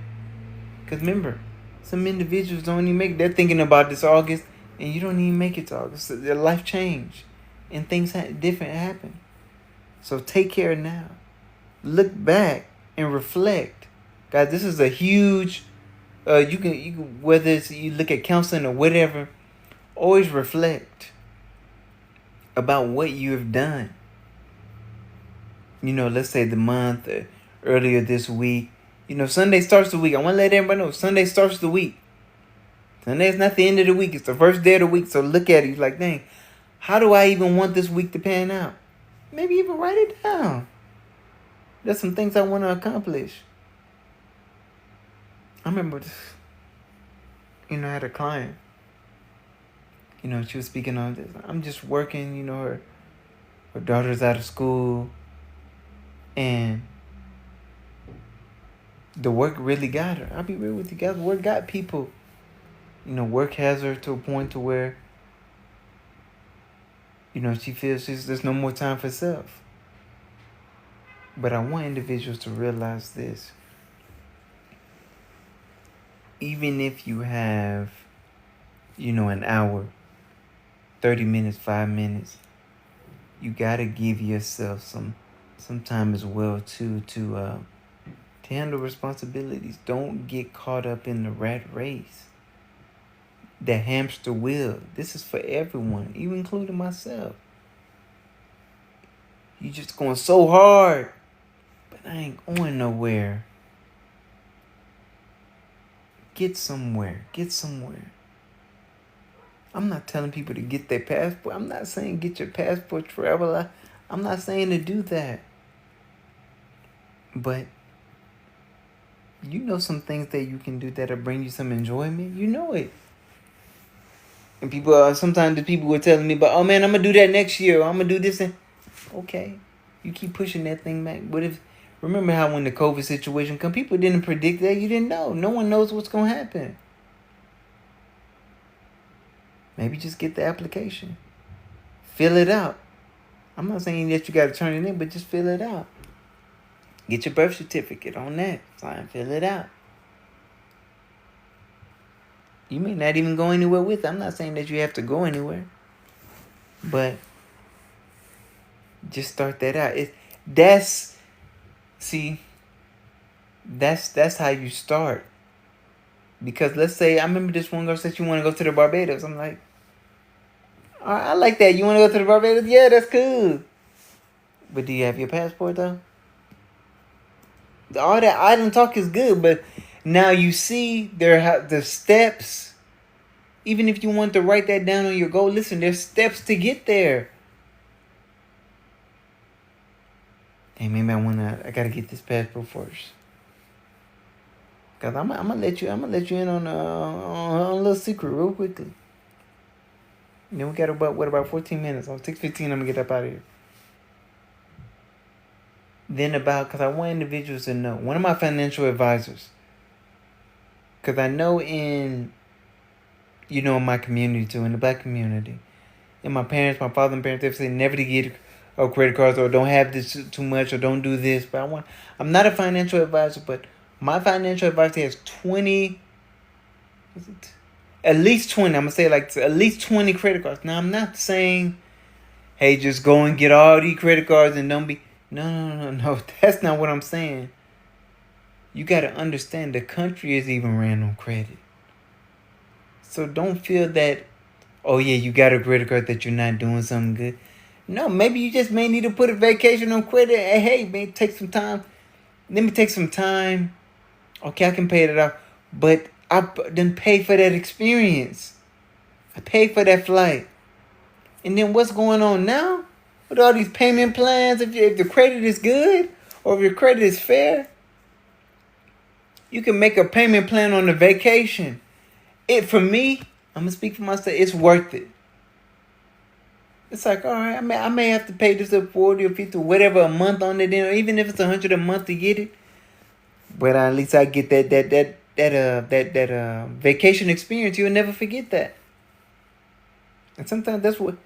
Because remember, some individuals don't even make it. They're thinking about this August, and you don't even make it to August. Their life changed, and things different happen. So take care now. Look back and reflect. Guys, this is a huge you can whether it's you look at counseling or whatever, always reflect about what you have done. Let's say the month earlier this week. Sunday starts the week. I want to let everybody know Sunday starts the week. Sunday is not the end of the week. It's the first day of the week. So look at it. You're like, dang, how do I even want this week to pan out? Maybe even write it down. There's some things I want to accomplish. I remember this. I had a client. She was speaking on this. I'm just working, her daughter's out of school. And the work really got her. I'll be real with you guys. Work got people. Work has her to a point to where, she feels there's no more time for self. But I want individuals to realize this. Even if you have, an hour, 30 minutes, 5 minutes, you got to give yourself some time as well, too, to handle responsibilities. Don't get caught up in the rat race. The hamster wheel. This is for everyone, even including myself. You just going so hard, but I ain't going nowhere. Get somewhere. I'm not telling people to get their passport. I'm not saying get your passport, travel. I'm not saying to do that. But some things that you can do that'll bring you some enjoyment. You know it. And people, sometimes the people were telling me, but oh man, I'm going to do that next year. I'm going to do this. Okay. You keep pushing that thing back. Remember how when the COVID situation come, people didn't predict that. You didn't know. No one knows what's going to happen. Maybe just get the application. Fill it out. I'm not saying that you got to turn it in, but just fill it out. Get your birth certificate on that. Sign, fill it out. You may not even go anywhere with it. I'm not saying that you have to go anywhere. But just start that out. That's how you start. Because let's say, I remember this one girl said she want to go to the Barbados. I'm like, all right, I like that. You want to go to the Barbados? Yeah, that's cool. But do you have your passport though? All that island talk is good, but now you see the steps. Even if you want to write that down on your goal, listen, there's steps to get there. Hey, maybe I gotta get this passport first. Cause I'm gonna let you in on a little secret real quickly. And then we got about 14 minutes. On 6:15, I'm gonna get up out of here. Then because I want individuals to know. One of my financial advisors. Because I know in my community too, in the black community. And my father and parents, they've said never to get credit cards or don't have this too much or don't do this. But I'm not a financial advisor, but my financial advisor has 20, at least 20. I'm going to say at least 20 credit cards. Now, I'm not saying, hey, just go and get all these credit cards and don't be. No. That's not what I'm saying. You got to understand the country is even ran on credit. So don't feel that, oh yeah, you got a credit card that you're not doing something good. No, maybe you just may need to put a vacation on credit. Hey, man, take some time. Let me take some time. Okay, I can pay it off. But I didn't pay for that experience. I paid for that flight. And then what's going on now? With all these payment plans, if the credit is good or if your credit is fair, you can make a payment plan on a vacation. For me, I'm going to speak for myself, it's worth it. It's like, all right, I may have to pay this up 40 or 50, whatever a month on it, or even if it's 100 a month to get it. But at least I get that vacation experience. You'll never forget that. And sometimes that's what.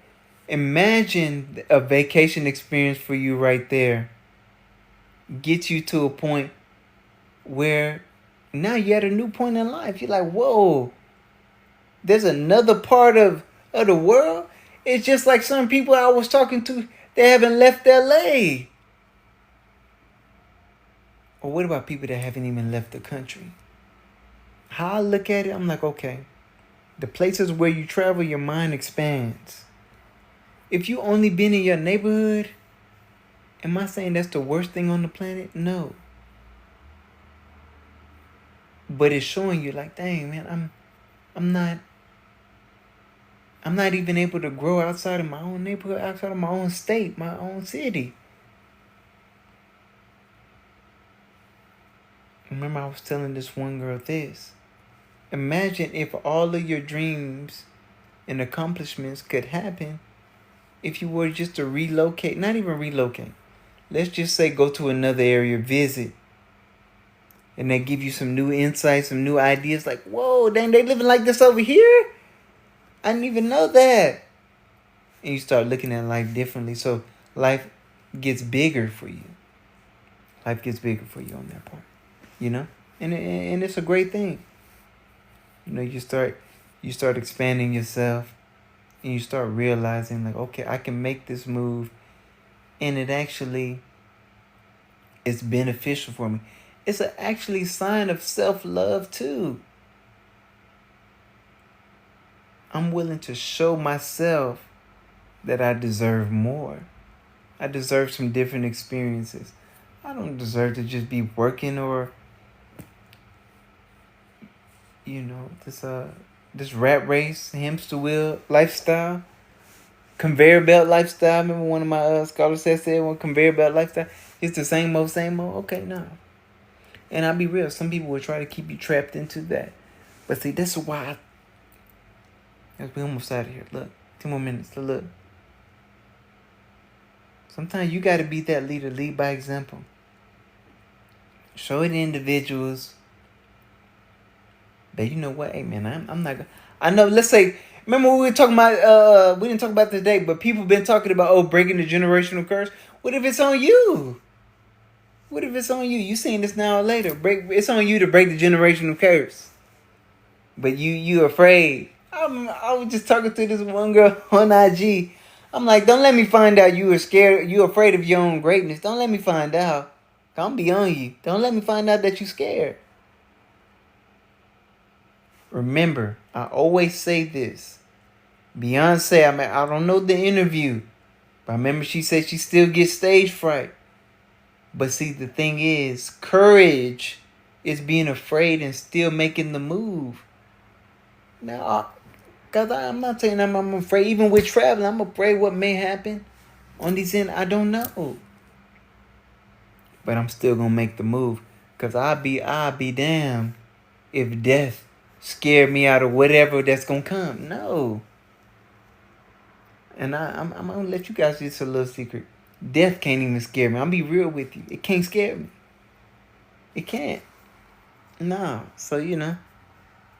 Imagine a vacation experience for you right there. Get you to a point where now you're at a new point in life. You're like, whoa, there's another part of the world. It's just like some people I was talking to, they haven't left LA. Or what about people that haven't even left the country? How I look at it, I'm like, okay, the places where you travel, your mind expands. If you only been in your neighborhood, am I saying that's the worst thing on the planet? No. But it's showing you like, dang man, I'm not even able to grow outside of my own neighborhood, outside of my own state, my own city. Remember I was telling this one girl this. Imagine if all of your dreams and accomplishments could happen if you were just to relocate, not even relocate. Let's just say go to another area, visit. And they give you some new insights, some new ideas like, whoa, dang, they living like this over here? I didn't even know that. And you start looking at life differently. So life gets bigger for you. Life gets bigger for you on that part. You know? And it's a great thing. You know, you start expanding yourself. And you start realizing like, okay, I can make this move. And it actually is beneficial for me. It's an actually sign of self-love too. I'm willing to show myself that I deserve more. I deserve some different experiences. I don't deserve to just be working or, you know, this rat race, hamster wheel lifestyle, conveyor belt lifestyle. I remember one of my scholars said one conveyor belt lifestyle. It's the same old, same old. Okay, no. And I'll be real. Some people will try to keep you trapped into that. But see, this is why we almost out of here. Look, 2 more minutes. Look. Sometimes you got to be that leader. Lead by example. Show it to individuals that, you know what? Hey, man, I'm not going to... I know, let's say... Remember we were talking about... we didn't talk about today, but people been talking about, breaking the generational curse. What if it's on you? What if it's on you? You seeing this now or later. It's on you to break the generational curse. But you afraid. I was just talking to this one girl on IG. I'm like, don't let me find out you were scared. You afraid of your own greatness. Don't let me find out. I'm beyond you. Don't let me find out that you scared. Remember, I always say this. Beyonce, I don't know the interview. But I remember she said she still gets stage fright. But see, the thing is, courage is being afraid and still making the move. Now, because I'm not saying I'm afraid. Even with traveling, I'm afraid what may happen on these ends. I don't know. But I'm still going to make the move. Because I'll be damned if death scared me out of whatever that's going to come. No. And I'm going to let you guys just a little secret. Death can't even scare me. I'll be real with you. It can't scare me. It can't. No. So, I'm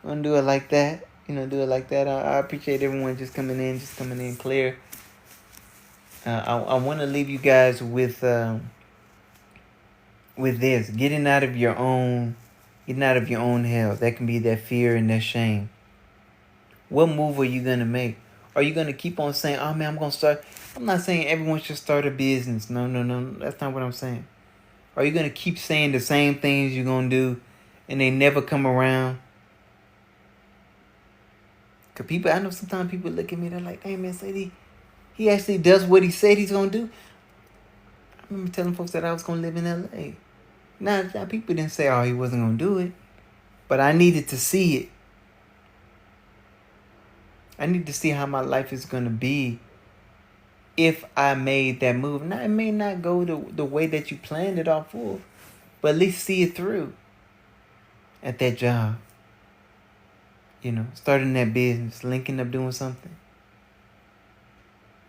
going to do it like that. Do it like that. I appreciate everyone just coming in clear. I want to leave you guys with this. Getting out of your own hell. That can be that fear and that shame. What move are you going to make? Are you going to keep on saying, oh man, I'm going to start... I'm not saying everyone should start a business. No. That's not what I'm saying. Are you going to keep saying the same things you're going to do and they never come around? Because I know sometimes people look at me, they're like, hey man, Saylee, he actually does what he said he's going to do. I remember telling folks that I was going to live in LA. Now people didn't say, oh, he wasn't going to do it. But I needed to see it. I need to see how my life is going to be if I made that move. Now, it may not go the way that you planned it off for, but at least see it through at that job. Starting that business, linking up, doing something.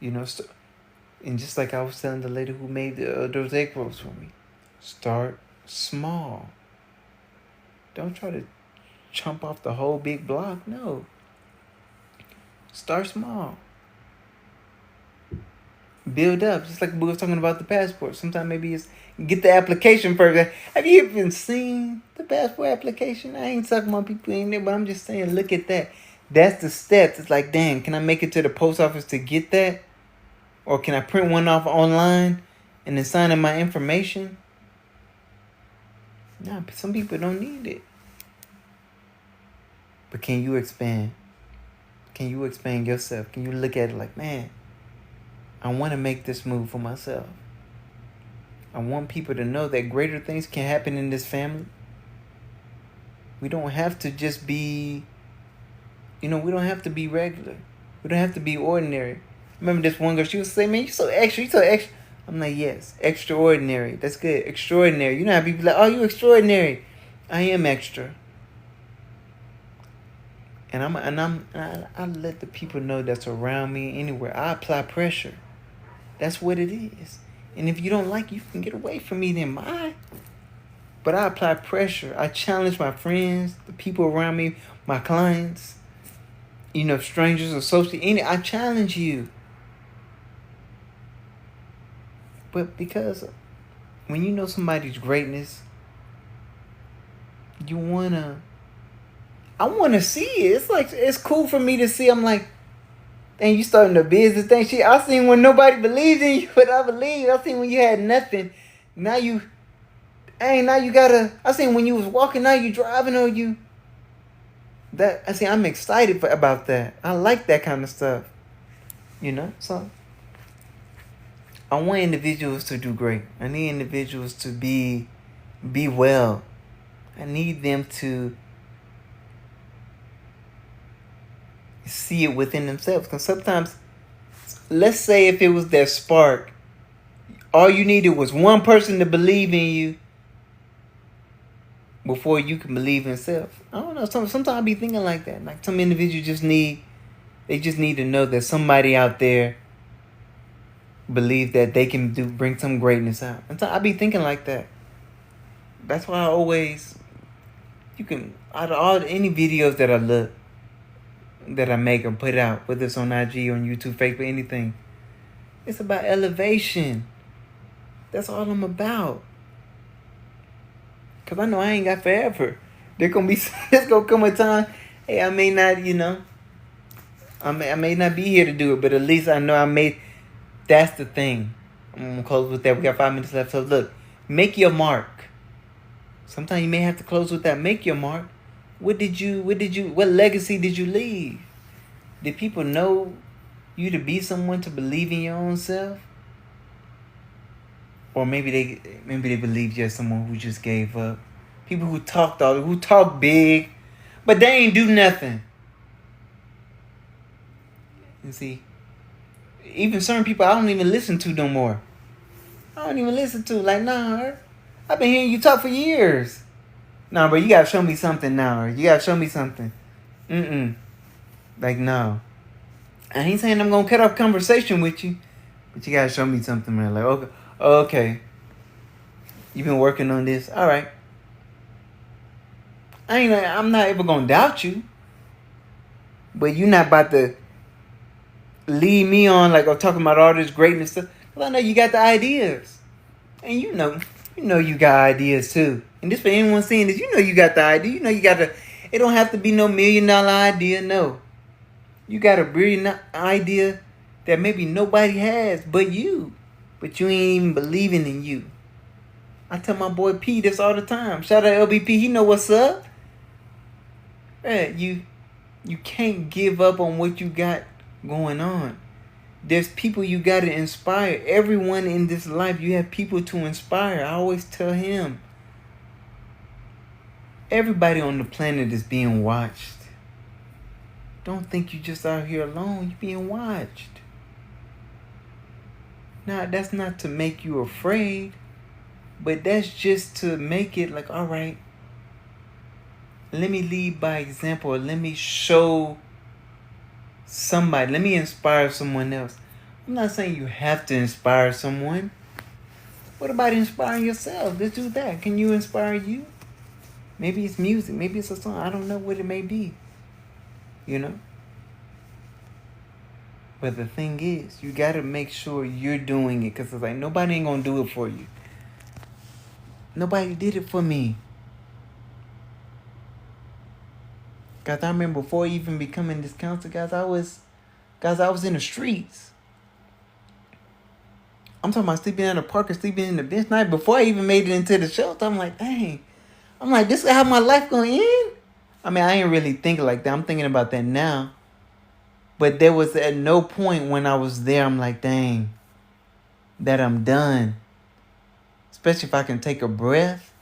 And just like I was telling the lady who made those egg rolls for me, start small. Don't try to chomp off the whole big block. No. Start small. Build up. Just like we were talking about the passport. Sometimes maybe it's get the application first. Have you even seen the passport application? I ain't talking about people in there, but I'm just saying, look at that. That's the steps. It's like, dang, can I make it to the post office to get that? Or can I print one off online and then sign in my information? Nah, some people don't need it. But can you expand? Can you expand yourself? Can you look at it like, man, I want to make this move for myself. I want people to know that greater things can happen in this family. We don't have to just be, we don't have to be regular. We don't have to be ordinary. Remember this one girl, she was saying, man, you so extra. I'm like, yes, extraordinary. That's good. Extraordinary. You know how people like, oh, you extraordinary. I am extra. And I let the people know that's around me anywhere. I apply pressure. That's what it is. And if you don't like it, you can get away from me, then bye. But I apply pressure. I challenge my friends, the people around me, my clients, strangers, associates. I challenge you. But because when you know somebody's greatness, I want to see it. It's like, it's cool for me to see. I'm like, and you starting a business thing. Shit, I seen when nobody believed in you, but I believed. I seen when you had nothing. Now you gotta. I seen when you was walking, now you driving, or you. I'm excited about that. I like that kind of stuff. So I want individuals to do great. I need individuals to be well. I need them to see it within themselves. Because sometimes, let's say if it was that spark, all you needed was one person to believe in you before you can believe in self. I don't know. Sometimes I be thinking like that. Like some individuals just need to know that somebody out there believe that they can bring some greatness out. And so I be thinking like that. That's why I always, out of any videos that I make or put out, whether it's on IG, on YouTube, Facebook, anything, it's about elevation. That's all I'm about. Because I know I ain't got forever. There's going to come a time, hey, I may not, I may not be here to do it, but at least I know that's the thing. I'm going to close with that. We got 5 minutes left. So look, make your mark. Sometimes you may have to close with that. Make your mark. What legacy did you leave? Did people know you to be someone to believe in your own self? Or maybe they believed you're someone who just gave up. People who talk big, but they ain't do nothing. You see, even certain people I don't even listen to no more. I don't even listen to. Like, nah, I've been hearing you talk for years. Nah, bro, you gotta show me something now. You gotta show me something. Like, no. I ain't saying I'm gonna cut off conversation with you, but you gotta show me something, man. Like, okay. You've been working on this. All right. I'm not ever gonna doubt you. But you're not about to lead me on like I'm talking about all this greatness stuff. Well, I know you got the ideas. And you know you got ideas too. And this for anyone seeing this, you got the idea. It don't have to be no $1 million idea, no. You got a brilliant idea that maybe nobody has but you. But you ain't even believing in you. I tell my boy P this all the time. Shout out LBP, he know what's up. Man, you can't give up on what you got going on. There's people you got to inspire. Everyone in this life, you have people to inspire. I always tell him, everybody on the planet is being watched. Don't think you just out here alone. You're being watched. Now, that's not to make you afraid, but that's just to make it like, all right, let me lead by example. Or let me show somebody. Let me inspire someone else. I'm not saying you have to inspire someone. What about inspiring yourself? Let's do that. Can you inspire you? Maybe it's music. Maybe it's a song. I don't know what it may be. But the thing is, you got to make sure you're doing it. Because it's like, nobody ain't going to do it for you. Nobody did it for me. Guys, I remember before even becoming this counselor, guys, I was in the streets. I'm talking about sleeping in the park or sleeping in the bench night before I even made it into the shelter. I'm like, dang, I'm like, this is how my life gonna end? I mean, I ain't really thinking like that. I'm thinking about that now. But there was at no point when I was there, I'm like, dang, that I'm done. Especially if I can take a breath.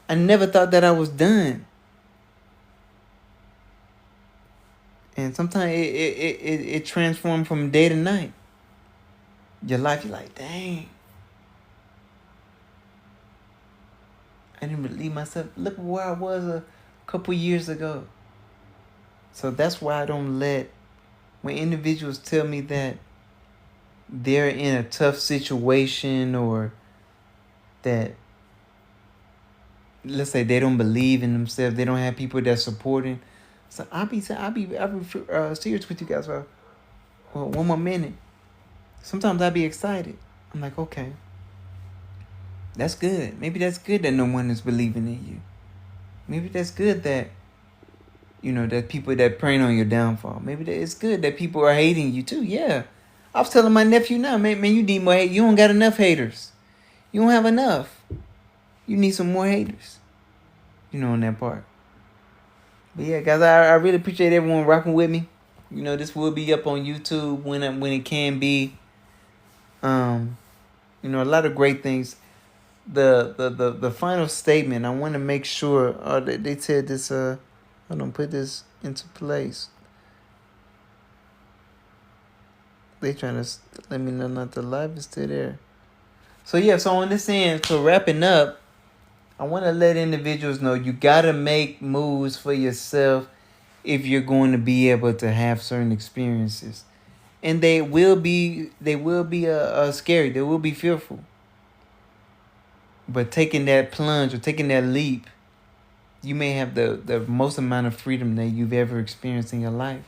I never thought that I was done. And sometimes it transforms from day to night. Your life, you're like, dang. I didn't believe myself. Look where I was a couple years ago. So that's why I don't let, when individuals tell me that they're in a tough situation or that, let's say they don't believe in themselves, they don't have people that's supporting. So I'll be serious with you guys for one more minute. Sometimes I'll be excited. I'm like, okay, that's good. Maybe that's good that no one is believing in you. Maybe that's good that, that people that preying on your downfall. Maybe that it's good that people are hating you too. Yeah. I was telling my nephew now, man, you need more hate. You don't got enough haters. You don't have enough. You need some more haters. On that part. But yeah, guys, I really appreciate everyone rocking with me. This will be up on YouTube when it can be. A lot of great things. The final statement, I want to make sure they said this hold on, put this into place. They trying to let me know not the live is still there. So yeah, so on this end, so wrapping up, I want to let individuals know you gotta make moves for yourself if you're going to be able to have certain experiences, and they will be scary. They will be fearful. But taking that plunge or taking that leap, you may have the most amount of freedom that you've ever experienced in your life.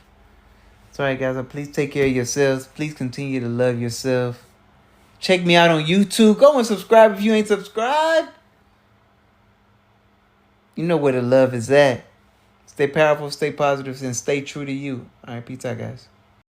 So, all right, guys, please take care of yourselves. Please continue to love yourself. Check me out on YouTube. Go and subscribe if you ain't subscribed. You know where the love is at. Stay powerful, stay positive, and stay true to you. All right, peace out, guys.